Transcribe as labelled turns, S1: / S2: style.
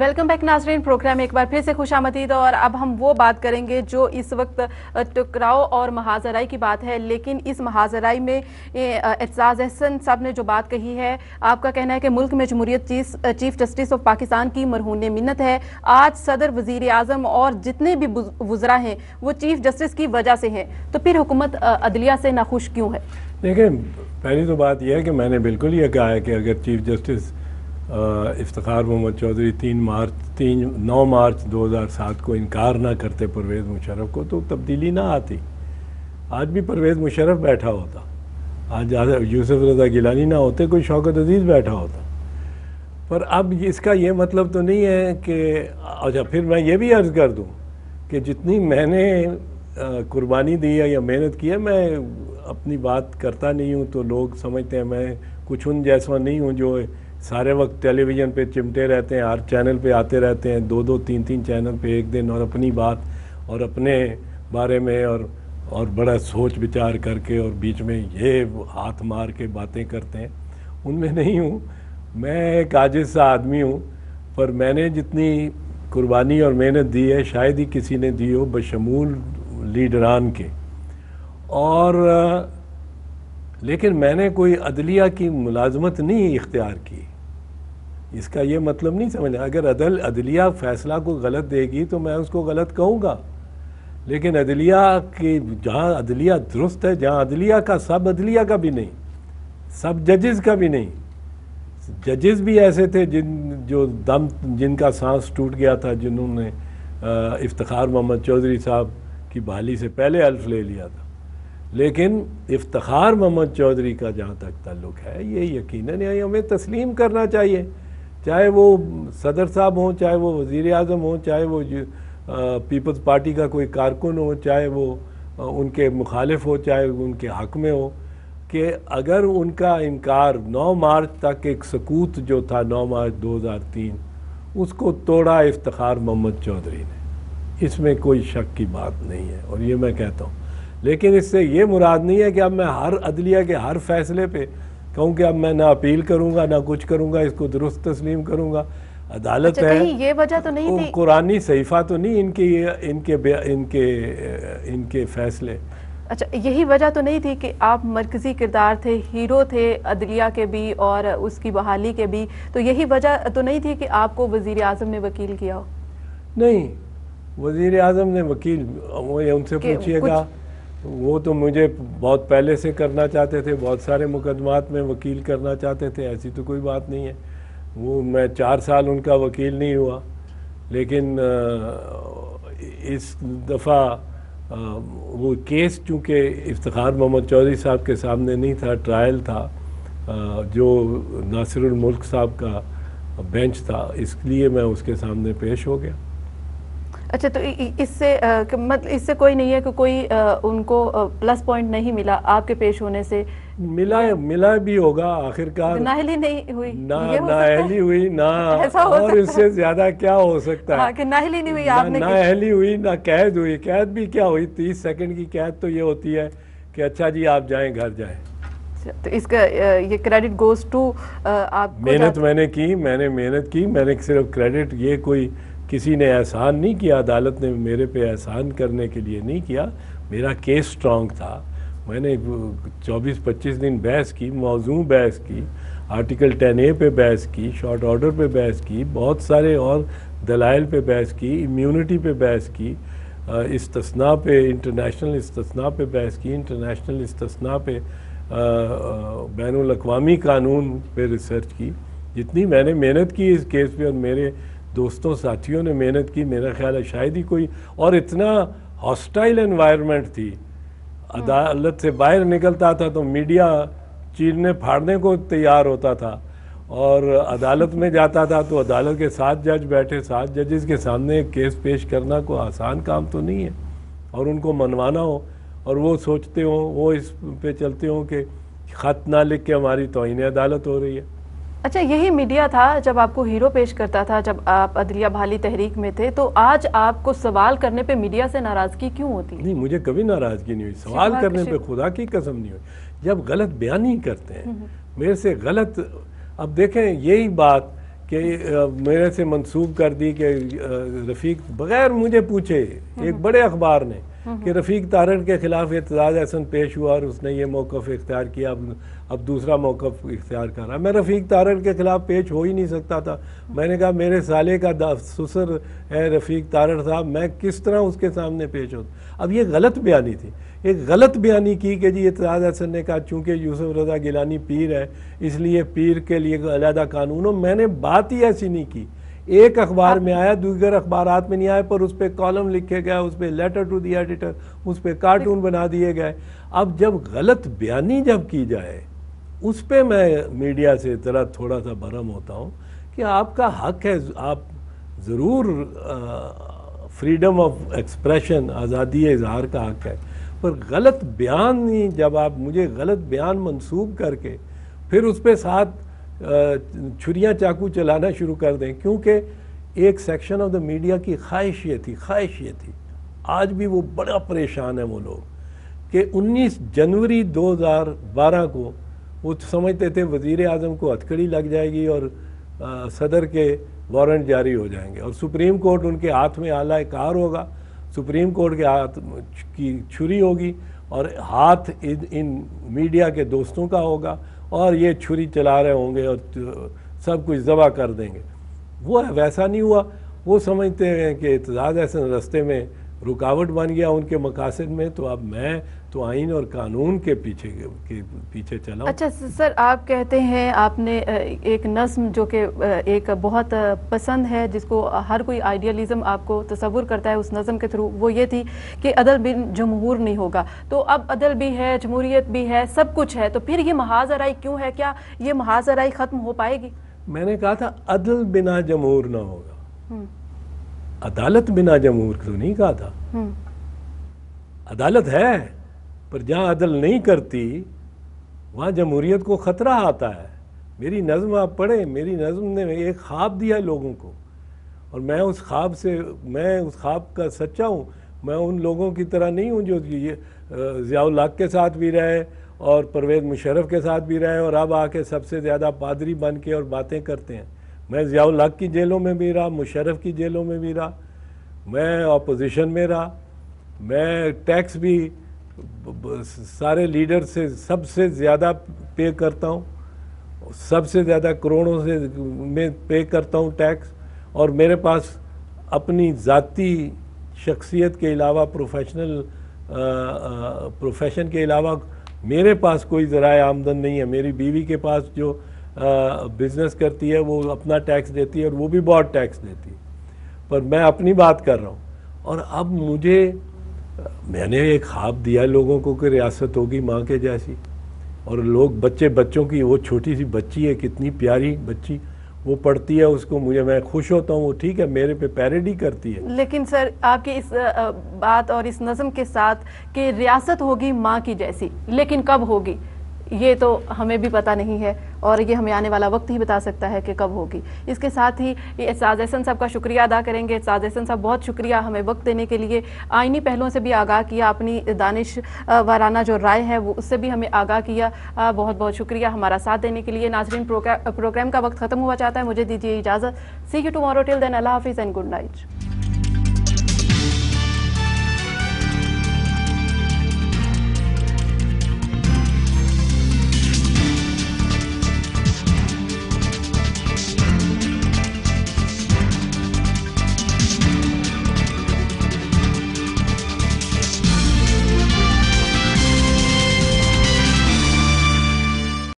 S1: Welcome back नाज़रीन, programme में एक बार फिर से खुशामदीद। और अब हम वो बात करेंगे जो इस वक्त टकराव और महाजराई की बात है, लेकिन इस महाजराई में एतजाज़ अहसन साहब ने जो बात कही है, आपका कहना है कि मुल्क में जमहूरियत चीफ जस्टिस ऑफ पाकिस्तान की मरहून मिन्नत है। आज सदर, वजीर आज़म और जितने भी वज़रा हैं वो चीफ जस्टिस की वजह से हैं, तो फिर हुकूमत अदलिया से नाखुश क्यों है?
S2: देखिए, पहली तो बात यह है कि मैंने बिल्कुल ये कहा है कि अगर चीफ जस्टिस इफ्तिखार मोहम्मद चौधरी 9 मार्च 2007 को इनकार ना करते परवेज़ मुशर्रफ को, तो तब्दीली ना आती। आज भी परवेज़ मुशर्रफ बैठा होता, आज यूसुफ रज़ा गिलानी ना होते, कोई शौकत अजीज़ बैठा होता। पर अब इसका ये मतलब तो नहीं है कि अच्छा, फिर मैं ये भी अर्ज़ कर दूँ कि जितनी मैंने कुर्बानी दी है या मेहनत की है, मैं अपनी बात करता नहीं हूँ तो लोग समझते हैं मैं कुछ उन जैसा नहीं हूँ जो सारे वक्त टेलीविज़न पे चिमटे रहते हैं, हर चैनल पे आते रहते हैं, 2-2, 3-3 चैनल पे एक दिन, और अपनी बात और अपने बारे में और बड़ा सोच विचार करके और बीच में ये हाथ मार के बातें करते हैं। उनमें नहीं हूँ, मैं एक आजिज़ सा आदमी हूँ। पर मैंने जितनी कुर्बानी और मेहनत दी है शायद ही किसी ने दी हो बशमूल लीडरान के। और लेकिन मैंने कोई अदलिया की मुलाजमत नहीं इख्तियार की। इसका ये मतलब नहीं समझना, अगर अदलिया फ़ैसला को गलत देगी तो मैं उसको गलत कहूँगा, लेकिन अदलिया की जहाँ अदलिया दुरुस्त है, जहाँ अदलिया का सब अदलिया का भी नहीं, सब जजेस का भी नहीं, जजेस भी ऐसे थे जिनका सांस टूट गया था, जिन्होंने इफ्तिखार मोहम्मद चौधरी साहब की बहाली से पहले हल्फ ले लिया था। लेकिन इफ्तिखार मोहम्मद चौधरी का जहाँ तक ताल्लुक़ है, ये यकीनन हमें तस्लीम करना चाहिए, चाहे वो सदर साहब हों, चाहे वो वज़ीर आज़म हों, चाहे वो पीपल्स पार्टी का कोई कारकुन हो, चाहे वो उनके मुखालिफ हो, चाहे उनके हक़ में हो, कि अगर उनका इनकार 9 मार्च तक एक सकूत जो था 9 मार्च 2003, उसको तोड़ा इफ्तिखार मोहम्मद चौधरी ने, इसमें कोई शक की बात नहीं है और ये मैं कहता हूँ। लेकिन इससे ये मुराद नहीं है कि अब मैं हर अदलिया के हर फैसले पे कहूँ कि अब मैं ना अपील करूँगा ना कुछ करूँगा, इसको दुरुस्त तस्लीम करूँगा। अदालत है,
S1: ये वजह तो नहीं थी,
S2: कुरानी सहीफ़ा तो नहीं इनके फैसले।
S1: अच्छा, यही वजह तो नहीं थी कि आप मरकज़ी किरदार थे, हीरो थे अदलिया के भी और उसकी बहाली के भी, तो यही वजह तो नहीं थी कि आपको वज़ीर आज़म ने वकील किया हो?
S2: नहीं, वज़ीर आज़म ने वकील, उनसे पूछिएगा, वो तो मुझे बहुत पहले से करना चाहते थे, बहुत सारे मुकदमात में वकील करना चाहते थे, ऐसी तो कोई बात नहीं है। वो मैं 4 साल उनका वकील नहीं हुआ, लेकिन इस दफ़ा वो केस चूँकि इफ्तिखार मोहम्मद चौधरी साहब के सामने नहीं था, ट्रायल था, जो नासिरुल मुल्क साहब का बेंच था, इसलिए मैं उसके सामने पेश हो गया।
S1: अच्छा, तो इससे मतलब इससे कोई नहीं है कि कोई उनको प्लस पॉइंट नहीं मिला आपके पेश होने से?
S2: मिला भी होगा, आखिरकार
S1: नाअहली नहीं हुई,
S2: नाअहली हुई ना, और इससे ज्यादा क्या हो सकता है?
S1: कि नाअहली नहीं हुई, आपने
S2: नाअहली हुई ना कैद हुई। कैद भी क्या हुई, 30 सेकंड की कैद तो ये होती है कि अच्छा जी आप जाएं, घर जाएं।
S1: तो इसका ये क्रेडिट गोज टू आप।
S2: मेहनत मैंने की, मैंने मेहनत की, मैंने सिर्फ क्रेडिट, ये कोई किसी ने एहसान नहीं किया, अदालत ने मेरे पे एहसान करने के लिए नहीं किया। मेरा केस स्ट्रॉन्ग था, मैंने 24-25 दिन बहस की, मौजूद बहस की, आर्टिकल 10A पे बहस की, शॉर्ट ऑर्डर पे बहस की, बहुत सारे और दलाइल पे बहस की, इम्यूनिटी पे बहस की, इस्तिस्ना पे, इंटरनेशनल इस्तिस्ना पे बहस की, इंटरनेशनल इस्तिस्ना पे, बैनुल अक़वामी कानून पे रिसर्च की। जितनी मैंने मेहनत की इस केस पे और मेरे दोस्तों साथियों ने मेहनत की, मेरा ख्याल है शायद ही कोई, और इतना हॉस्टाइल एनवायरनमेंट थी, अदालत से बाहर निकलता था तो मीडिया चीरने फाड़ने को तैयार होता था, और अदालत में जाता था तो अदालत के 7 जज बैठे, 7 जजेस के सामने केस पेश करना कोई आसान काम तो नहीं है, और उनको मनवाना हो, और वो सोचते हो, वो इस पे चलते हो कि ख़त ना लिख के हमारी तौहीन अदालत हो रही है।
S1: अच्छा, यही मीडिया था जब आपको हीरो पेश करता था, जब आप अदलिया बहाली तहरीक में थे, तो आज आपको सवाल करने पे मीडिया से नाराज़गी क्यों होती है?
S2: नहीं, मुझे कभी नाराज़गी नहीं हुई, सवाल करने पे खुदा की कसम नहीं हुई। जब गलत बयानी करते हैं मेरे से गलत, अब देखें यही बात कि मेरे से मंसूब कर दी कि रफ़ीक बग़ैर मुझे पूछे एक बड़े अखबार ने कि रफ़ीक तारड़ के ख़िलाफ़ एतजाज़ एहसन पेश हुआ और उसने ये मौक़िफ़ इख्तियार किया, अब दूसरा मौक़िफ़ इख्तियार कर रहा। मैं रफ़ीक तारड़ के ख़िलाफ़ पेश हो ही नहीं सकता था। मैंने कहा मेरे साले का ससुर है रफ़ीक तारड़ साहब, मैं किस तरह उसके सामने पेश होता। अब ये गलत बयानी थी, एक गलत बयानी की कि जी एतजाज़ एहसन ने कहा चूँकि यूसुफ रज़ा गिलानी पीर है इसलिए पीर के लिए अलहदा कानून हो। मैंने बात ही ऐसी नहीं की। एक अखबार में आया, दूसरे अखबारात में नहीं आया, पर उस पर कॉलम लिखे गए, उस पर लेटर टू दी एडिटर, उस पर कार्टून बना दिए गए। अब जब गलत बयानी जब की जाए उस पर मैं मीडिया से ज़रा थोड़ा सा भरम होता हूँ कि आपका हक है, आप ज़रूर फ्रीडम ऑफ एक्सप्रेशन, आज़ादी इजहार का हक है, पर गलत बयान ही जब आप मुझे गलत बयान मंसूब करके फिर उस पर साथ छुरियाँ चाकू चलाना शुरू कर दें, क्योंकि एक सेक्शन ऑफ द मीडिया की ख्वाहिश ये थी, आज भी वो बड़ा परेशान है वो लोग, कि 19 जनवरी 2012 को वो समझते थे वज़ीर आज़म को हथकड़ी लग जाएगी और सदर के वारंट जारी हो जाएंगे और सुप्रीम कोर्ट उनके हाथ में आला कार होगा, सुप्रीम कोर्ट के हाथ की छुरी होगी और हाथ इन मीडिया के दोस्तों का होगा और ये छुरी चला रहे होंगे और सब कुछ ज़बह कर देंगे। वो वैसा नहीं हुआ। वो समझते हैं कि एतजाज़ एहसन रास्ते में रुकावट बन गया उनके मकासद में, तो अब मैं तो आइन और कानून के पीछे चला।
S1: अच्छा सर, आप कहते हैं आपने एक नज़्म जो कि एक बहुत पसंद है, जिसको हर कोई आइडियलिज़म आपको तसव्वुर करता है उस नज़्म के थ्रू, वो ये थी कि अदल बिन जमहूर नहीं होगा। तो अब अदल भी है, जमहूरियत भी है, सब कुछ है, तो फिर ये महाजराई क्यों है? क्या ये महाजराई ख़त्म हो पाएगी?
S2: मैंने कहा था अदल बिना जमहूर ना होगा, अदालत बिना जमहूर तो नहीं कहा था। अदालत है, पर जहाँ अदल नहीं करती वहाँ जमहूरियत को ख़तरा आता है। मेरी नज़्म आप पढ़ें, मेरी नज़्म ने एक ख्वाब दिया लोगों को और मैं उस ख्वाब का सच्चा हूँ। मैं उन लोगों की तरह नहीं हूँ जो ये ज़िया-उल हक़ के साथ भी रहे और परवेज़ मुशर्रफ के साथ भी रहे और अब आके सबसे ज़्यादा पादरी बन के और बातें करते हैं। मैं ज़िया-उल हक़ की जेलों में भी रहा, मुशर्रफ की जेलों में भी रहा, मैं अपोजिशन में रहा, मैं टैक्स भी सारे लीडर से सबसे ज़्यादा पे करता हूँ, सबसे ज़्यादा करोड़ों से में पे करता हूँ टैक्स, और मेरे पास अपनी ज़ाती शख्सियत के अलावा प्रोफेशन के अलावा मेरे पास कोई ज़राए आमदन नहीं है। मेरी बीवी के पास जो बिज़नेस करती है वो अपना टैक्स देती है और वो भी बहुत टैक्स देती है, पर मैं अपनी बात कर रहा हूँ। और अब मैंने एक ख्वाब दिया लोगों को कि रियासत होगी माँ के जैसी, और लोग बच्चों की, वो छोटी सी बच्ची है, कितनी प्यारी बच्ची, वो पढ़ती है उसको, मैं खुश होता हूँ, वो ठीक है मेरे पे पैरोडी करती है।
S1: लेकिन सर आपकी इस बात और इस नज़म के साथ कि रियासत होगी माँ की जैसी, लेकिन कब होगी ये तो हमें भी पता नहीं है और ये हमें आने वाला वक्त ही बता सकता है कि कब होगी। इसके साथ ही एतजाज़ एहसन साहब का शुक्रिया अदा करेंगे। एतजाज़ एहसन साहब बहुत शुक्रिया हमें वक्त देने के लिए, आइनी पहलुओं से भी आगाह किया, अपनी दानिश वाराना जो राय है वो उससे भी हमें आगाह किया। बहुत बहुत शुक्रिया हमारा साथ देने के लिए। नाजरीन, प्रोग्राम का वक्त ख़त्म हुआ चाहता है, मुझे दीजिए इजाज़त। सी यू टुमारो, टिल देन अल्लाह हाफिज़ एंड गुड नाइट।